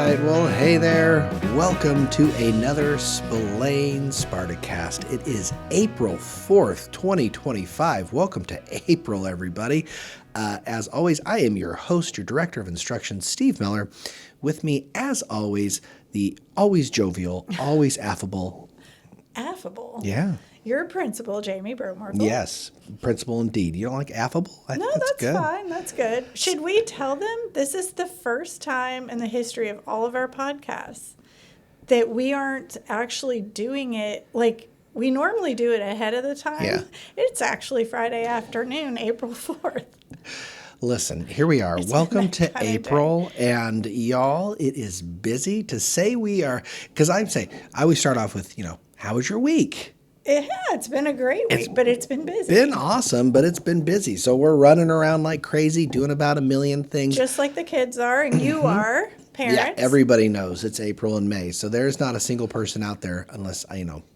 right. Well, hey there. Welcome to another Spillane SpartaCast. It is April 4th, 2025. Welcome to April, everybody. As always, I am your host, your director of instruction, Steve Miller. With me, as always, the always jovial, always affable. Affable? Yeah. Your principal, Jamie Bromorthel. Yes, principal indeed. You don't like affable? I No, think that's good. fine. That's good. Should we tell them this is the first time in the history of all of our podcasts that we aren't actually doing it like we normally do it ahead of the time? Yeah. It's actually Friday afternoon, April 4th. Listen, here we are. Welcome to April. And y'all, it is busy to say we are, because I always start off with, how was your week? Yeah, it's been a great week, but it's been busy. Been awesome, but it's been busy. So we're running around like crazy, doing about a million things. Just like the kids are, and you are, parents. Yeah, everybody knows it's April and May. So there's not a single person out there, unless,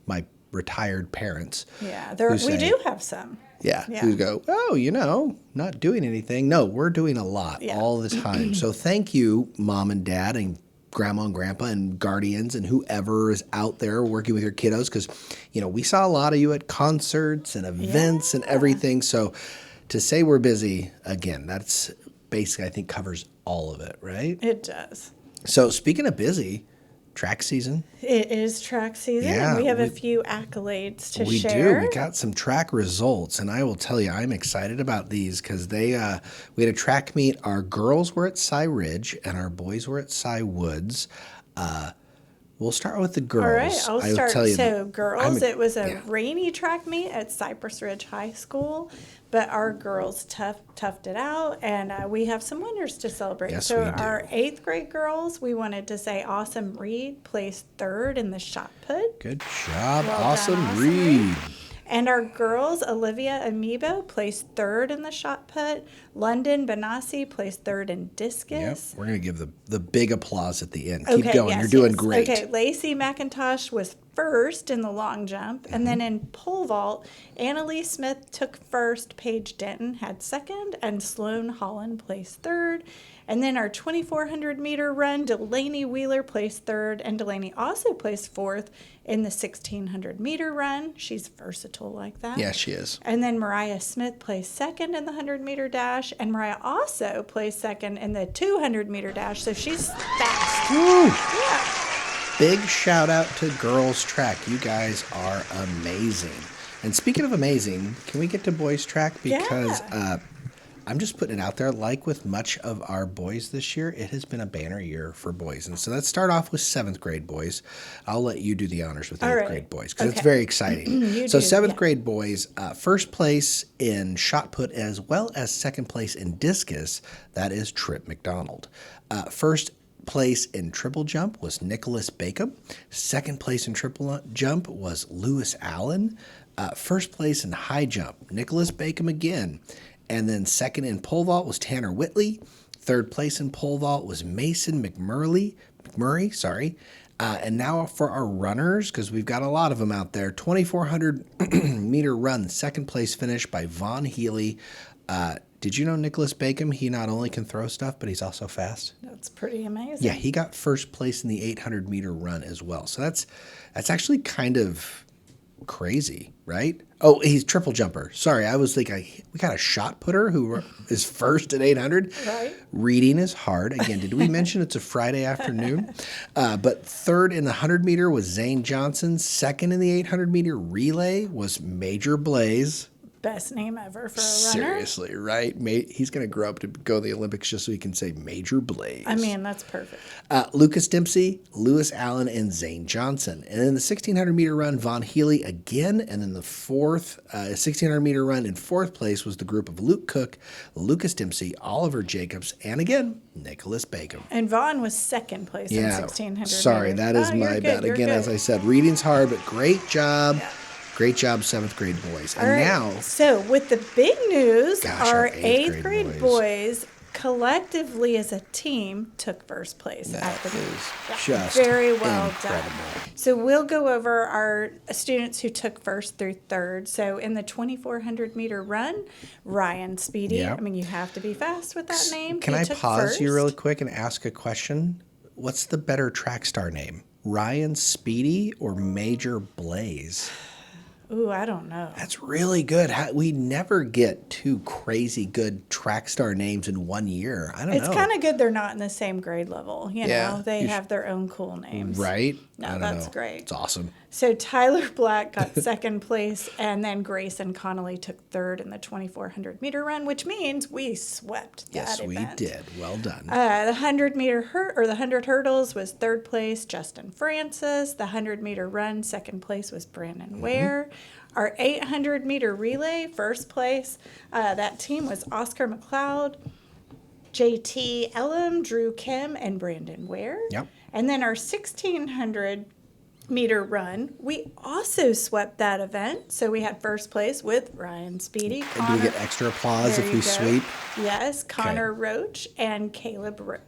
my retired parents. Yeah, we do have some. Yeah, who go, not doing anything. No, we're doing a lot all the time. So thank you, Mom and Dad and Grandma and Grandpa and guardians and whoever is out there working with your kiddos, because, we saw a lot of you at concerts and events and everything. So to say we're busy, again, that's basically, I think, covers all of it, right? It does. So speaking of busy, track season. It is track season, and we have a few accolades to share. We do. We got some track results, and I will tell you, I'm excited about these because we had a track meet. Our girls were at Cy Ridge, and our boys were at Cy Woods. We'll start with the girls. All right, I'll start. Tell you, so, girls, it was a rainy track meet at Cypress Ridge High School, but our girls toughed it out, and we have some winners to celebrate. Yes, so, we do. Our 8th grade girls, we wanted to say Awesome Reed placed 3rd in the shot put. Good job, Well Awesome done, Reed. And our girls, Olivia Amiibo, placed 3rd in the shot put. London Benassi placed 3rd in discus. Yep, we're going to give the big applause at the end. Keep going. Yes, You're doing great. Okay, Lacey McIntosh was 1st in the long jump. And then in pole vault, Annalise Smith took 1st, Paige Denton had 2nd, and Sloan Holland placed 3rd. And then our 2,400 meter run, Delaney Wheeler placed 3rd, and Delaney also placed 4th in the 1,600 meter run. She's versatile like that. Yeah, she is. And then Mariah Smith placed 2nd in the 100 meter dash, and Mariah also placed 2nd in the 200 meter dash, so she's fast. Woo. Yeah. Big shout out to girls track. You guys are amazing. And speaking of amazing, can we get to boys track? Because I'm just putting it out there, like with much of our boys this year, it has been a banner year for boys. And so let's start off with 7th grade boys. I'll let you do the honors with 8th grade boys because it's very exciting. So 7th grade boys, 1st place in shot put as well as 2nd place in discus. That is Trip McDonald. 1st place in triple jump was Nicholas Bacon. 2nd place in triple jump was Lewis Allen. 1st place in high jump, Nicholas Bacon again. And then 2nd in pole vault was Tanner Whitley. 3rd place in pole vault was Mason McMurray. And now for our runners, because we've got a lot of them out there. 2,400 meter run, 2nd place finish by Vaughn Healy. Did you know Nicholas Bacon, he not only can throw stuff, but he's also fast? That's pretty amazing. Yeah, he got 1st place in the 800 meter run as well. So that's actually kind of crazy, right? Oh, he's triple jumper. Sorry, I was thinking we got a shot putter who is 1st at 800. Right. Reading is hard. Again, did we mention it's a Friday afternoon? But 3rd in the 100 meter was Zane Johnson. 2nd in the 800 meter relay was Major Blaze. Best name ever for a runner. Seriously, right? He's going to grow up to go to the Olympics just so he can say Major Blaze. I mean, that's perfect. Lucas Dempsey, Lewis Allen, and Zane Johnson. And in the 1,600 meter run, Vaughn Healy again. And then the 1,600 meter run in 4th place was the group of Luke Cook, Lucas Dempsey, Oliver Jacobs, and again, Nicholas Bacon. And Vaughn was 2nd place in 1,600 Sorry, meters. that is my bad. Again, as I said, reading's hard, but great job. Yeah. Great job, 7th grade boys. And now, so with the big news, our 8th grade boys collectively as a team took 1st place. That is just very well incredible. done. So we'll go over our students who took 1st through 3rd. So in the 2,400 meter run, Ryan Speedy. Yep. I mean, you have to be fast with that name. Can I pause you really quick and ask a question? what's the better track star name? Ryan Speedy or Major Blaze? Ooh, I don't know. That's really good. We never get two crazy good track star names in 1 year. I don't know. It's kind of good they're not in the same grade level. You Yeah, know, they have their own cool names. Right? No, that's great. It's awesome. So Tyler Black got second place, and then Grayson Connolly took third in the 2,400 meter run, which means we swept that Yes, event. we did. Well done. The 100 hurdles was third place, Justin Francis. The 100-meter run, second place was Brandon Ware. Our 800-meter relay, first place, that team was Oscar McLeod, JT Elam, Drew Kim, and Brandon Ware. Yep. And then our 1,600-meter run, we also swept that event. So we had first place with Ryan Speedy. And do we get extra applause if we sweep? Yes, Connor Roach and Caleb Roach.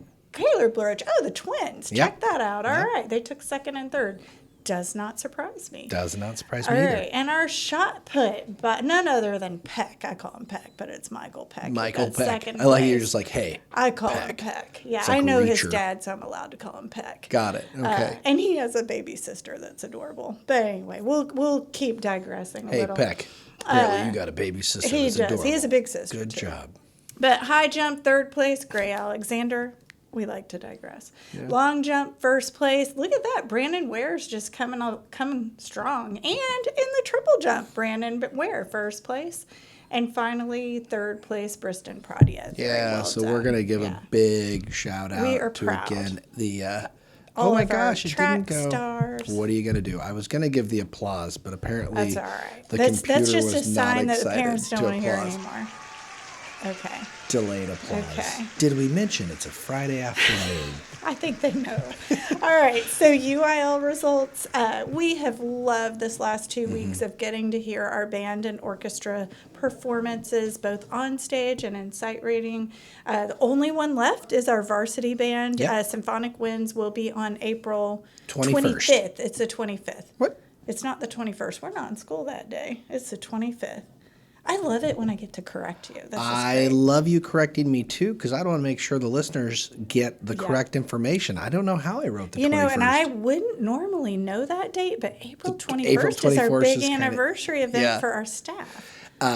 Oh, the twins. Yep. Check that out. All Yep. right. They took second and third. Does not surprise me. Does not surprise All me either. right. And our shot put, but none other than Peck. I call him Peck, but it's Michael Peck. He Michael got Peck. second I like place. you're just like, hey. I call him Peck. Peck. Yeah, It's like I know his Reacher. dad, so I'm allowed to call him Peck. Got it. Okay. And he has a baby sister that's adorable. But anyway, we'll keep digressing a Hey, little. Peck. Apparently you got a baby sister. He that's does. adorable. He has a big sister. Good too. job. But high jump, third place, Gray Alexander. We like to digress. Long jump, first place. Look at that. Brandon Ware's just coming strong. And in the triple jump, Brandon Ware, first place. And finally, third place, Briston Pradia. Yeah, so we're going to give a big shout out We are to, proud. again, the... All oh my of our gosh, it didn't track go. stars. What are you going to do? I was going to give the applause, but apparently That's all right. the That's computer just a was not sign that the excited parents don't to want to hear applause. anymore. Okay. Delayed applause. Okay. Did we mention it's a Friday afternoon? I think they know. All right, so UIL results. We have loved this last 2 weeks of getting to hear our band and orchestra performances, both on stage and in sight reading. The only one left is our varsity band. Yep. Symphonic Winds will be on April 21st. 25th. It's the 25th. What? It's not the 21st. We're not in school that day. It's the 25th. I love it when I get to correct you. This is I great. love you correcting me too, because I want to make sure the listeners get the correct information. I don't know how I wrote the 21st. You know, and I wouldn't normally know that date, but April 21st, April is our 21st big is kinda- anniversary event yeah. for our staff.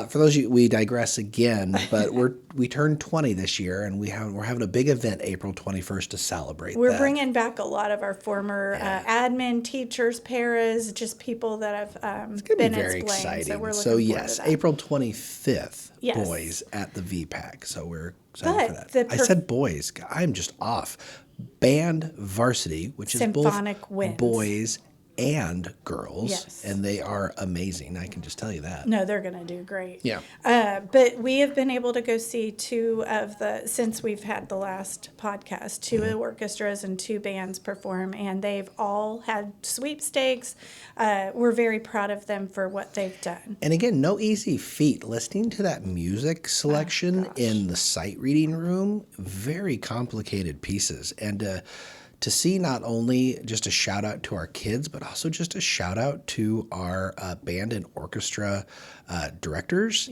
For those of you, we digress again, but we turned 20 this year, and we're having a big event April 21st to celebrate. We're that. bringing back a lot of our former admin, teachers, paras, just people that have It's going to been be very at Spillane. exciting. So we're looking So forward yes, to that. April 25th, Yes. boys at the VPAC. So we're excited for But that. the I said boys. I'm just off. Band varsity, which is Symphonic both Winds. boys and girls, Yes. and they are amazing. I can just tell you that. No, they're going to do great. Yeah. But we have been able to go see since we've had the last podcast, two orchestras and two bands perform, and they've all had sweepstakes. We're very proud of them for what they've done. And again, no easy feat. Listening to that music selection in the sight reading room, very complicated pieces. And to see not only just a shout out to our kids, but also just a shout out to our band and orchestra directors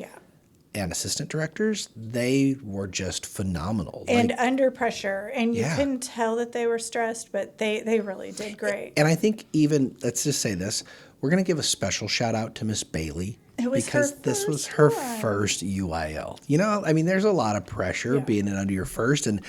and assistant directors, they were just phenomenal. And under pressure. And you Yeah. couldn't tell that they were stressed, but they really did great. And I think even, let's just say this, we're going to give a special shout out to Miss Bailey. It was because her this was first her one. first UIL. You know, I mean, there's a lot of pressure being under your first, and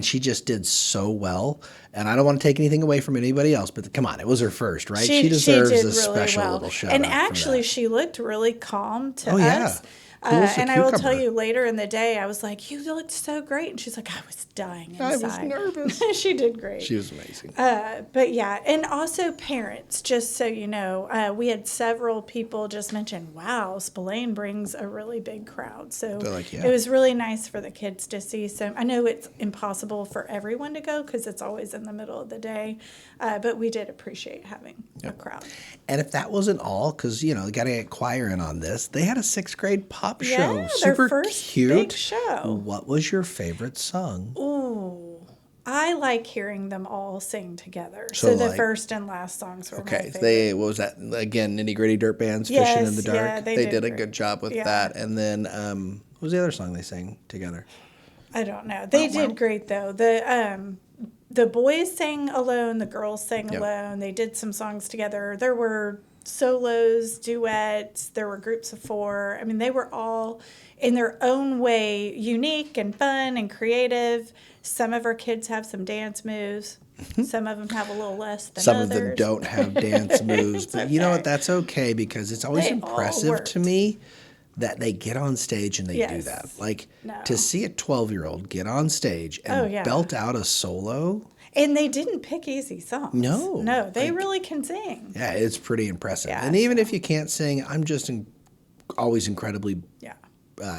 she just did so well. And I don't want to take anything away from anybody else, but come on, it was her first, right? She deserves did a really special well. little shout And out. for actually, that. she looked really calm to Oh, yeah. us. Cool as a And I will tell cucumber. you later in the day, I was like, "You looked so great," and she's like, "I was dying inside." I was nervous. She did great. She was amazing. But yeah, and also parents, just so you know, we had several people just mention, wow, Spillane brings a really big crowd. So They're like, yeah. it was really nice for the kids to see some. I know it's impossible for everyone to go because it's always in the middle of the day, but we did appreciate having a crowd. And if that wasn't all, because, you know, got to get choir in on this, they had a 6th grade pop Yeah, show. their Super first cute. big show. What was your favorite song? Ooh, I like hearing them all sing together. So, So the like- first and last songs were my Okay, favorite. what was that again? Nitty Gritty Dirt Bands, Fishing in the Yes, Dark. yeah, they they did did a great. good job with Yeah. that. And then what was the other song they sang together? I don't know. They did great though. the boys sang alone, the girls sang Yep. alone. They did some songs together. There were solos, duets, there were groups of 4. I mean, they were all in their own way unique and fun and creative. Some of our kids have some dance moves. Some of them have a little less than Some others. of them don't have dance moves, but you know what? That's okay because it's always They all impressive to worked. me that they get on stage and they do Yes. that. Like No. to see a 12-year-old get on stage and Oh, yeah. belt out a solo. And they didn't pick easy songs. No, they like- really can sing. Yeah, it's pretty impressive. Yeah, and even if you can't sing, I'm just always incredibly. Yeah.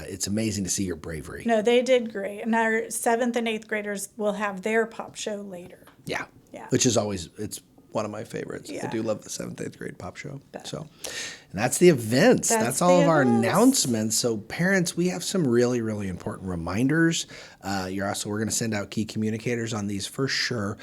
It's amazing to see your bravery. No, they did great. And our 7th and 8th graders will have their pop show later. Yeah. Yeah. Which is always it's one of my favorites. I Yeah. do love the 7th, 8th grade pop show. Bet. So, and that's the events. That's all the of our events. announcements. So, parents, we have some really, really important reminders. We're going to send out key communicators on these for sure.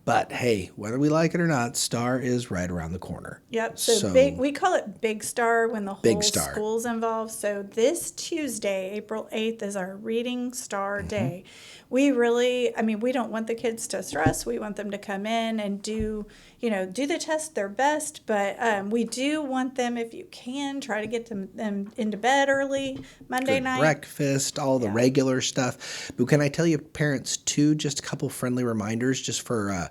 But hey, whether we like it or not, STAAR is right around the corner. Yep. So big, we call it Big STAR when the whole Big STAR. school's involved. So this Tuesday, April 8th, is our Reading STAR Day. We really, we don't want the kids to stress. We want them to come in and do the test their best. But we do want them, if you can, try to get them into bed early Monday Good night. breakfast, all the regular stuff. But can I tell you, parents, too, just a couple friendly reminders just for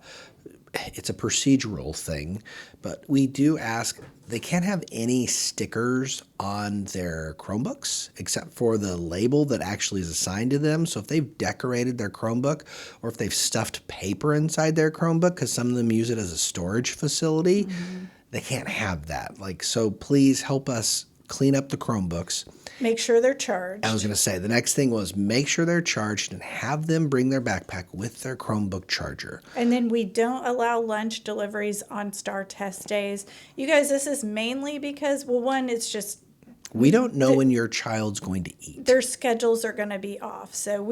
it's a procedural thing, but we do ask they can't have any stickers on their Chromebooks except for the label that actually is assigned to them. So if they've decorated their Chromebook or if they've stuffed paper inside their Chromebook, because some of them use it as a storage facility, they can't have that. So please help us clean up the Chromebooks. Make sure they're charged. I was going to say, the next thing was make sure they're charged and have them bring their backpack with their Chromebook charger. And then we don't allow lunch deliveries on STAR test days. You guys, this is mainly because, well, one, it's just We don't know when your child's going to eat. their schedules are going to be off. So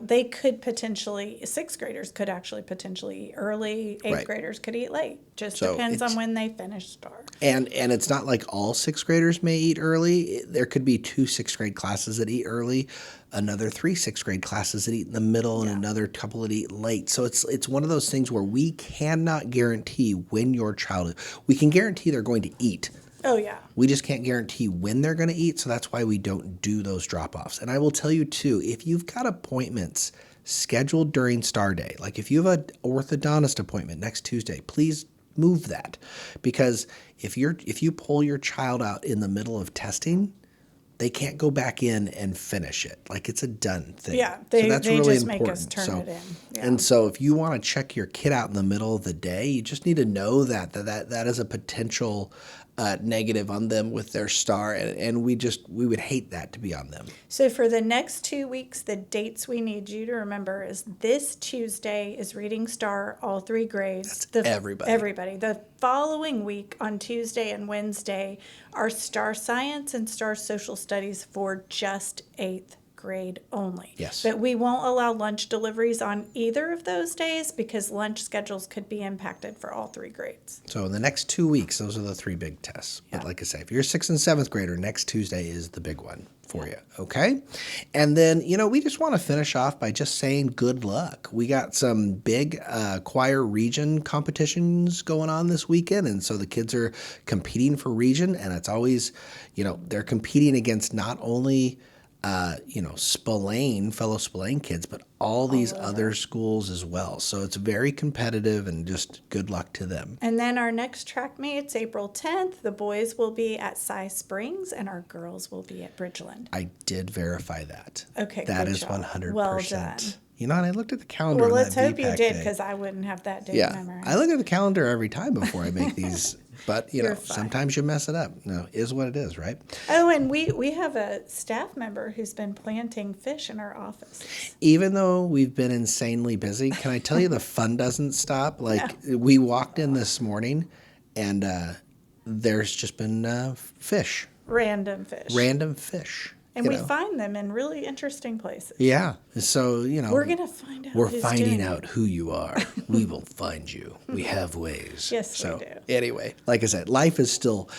they could potentially, 6th graders could actually potentially eat early, 8th Right. graders could eat late. Just So depends it's- on when they finish STAR. And it's not like all 6th graders may eat early. There could be 2 6th grade classes that eat early, another 3 6th grade classes that eat in the middle, and another couple that eat late. So it's one of those things where we cannot guarantee when your child. We can guarantee they're going to eat. Oh, yeah. We just can't guarantee when they're going to eat, so that's why we don't do those drop-offs. And I will tell you, too, if you've got appointments scheduled during STAR Day, like if you have an orthodontist appointment next Tuesday, please move that. Because if you pull your child out in the middle of testing, they can't go back in and finish it. Like it's a done thing. Yeah, so they that's just really make important. us turn it in. Yeah. And so if you want to check your kid out in the middle of the day, you just need to know that is a potential negative on them with their STAR, and we would hate that to be on them. So for the next 2 weeks, the dates we need you to remember is this Tuesday is Reading STAR, all 3 grades. That's everybody. Everybody. The following week on Tuesday and Wednesday are STAR Science and STAR Social Studies for just 8th grade only. Yes. But we won't allow lunch deliveries on either of those days because lunch schedules could be impacted for all 3 grades. So in the next 2 weeks, those are the 3 big tests. But like I say, if you're a 6th and 7th grader, next Tuesday is the big one for you, okay? And then, we just want to finish off by just saying good luck. We got some big choir region competitions going on this weekend, and so the kids are competing for region, and it's always, they're competing against not only Spillane, fellow Spillane kids, but all these other schools as well. So it's very competitive and just good luck to them. And then our next track meet's April 10th. The boys will be at Cy Springs and our girls will be at Bridgeland. I did verify that. Okay, That good is job. 100%. Well done. And I looked at the calendar Well, on let's that hope you VPAC did day. because I wouldn't have that date Yeah, memorized. I look at the calendar every time before I make these. But, You're fine. sometimes you mess it up. No, is what it is, right? Oh, and we have a staff member who's been planting fish in our office. Even though we've been insanely busy, can I tell you the fun doesn't stop? We walked in this morning and there's just been fish. Random fish. Random fish. And we find them in really interesting places. Yeah. So, We're going to find out. we're who's finding doing out who you are. We will find you. We have ways. Yes, we do. Anyway, like I said, life is still,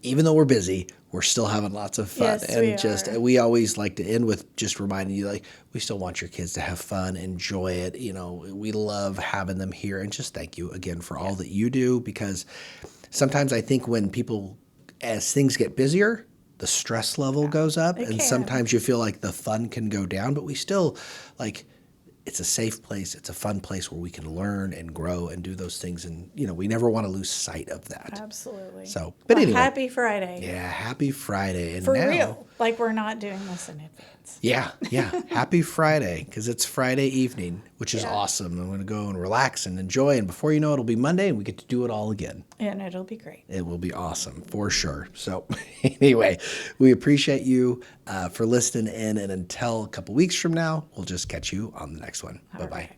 even though we're busy, we're still having lots of fun. Yes, we are. We always like to end with just reminding you, like, we still want your kids to have fun, enjoy it. We love having them here, and just thank you again for all that you do, because sometimes I think when people, as things get busier, the stress level goes up, and sometimes you feel like the fun can go down, but we still, like, it's a safe place. It's a fun place where we can learn and grow and do those things. And, we never want to lose sight of that. Absolutely. So, but anyway. Happy Friday. Yeah, happy Friday. And For now, real. Like we're not doing this in advance. Yeah. Happy Friday, because it's Friday evening, which is awesome. I'm going to go and relax and enjoy. And before you know it, it'll be Monday and we get to do it all again. And it'll be great. It will be awesome, for sure. So anyway, we appreciate you for listening in. And until a couple weeks from now, we'll just catch you on the next one. Bye-bye. Right.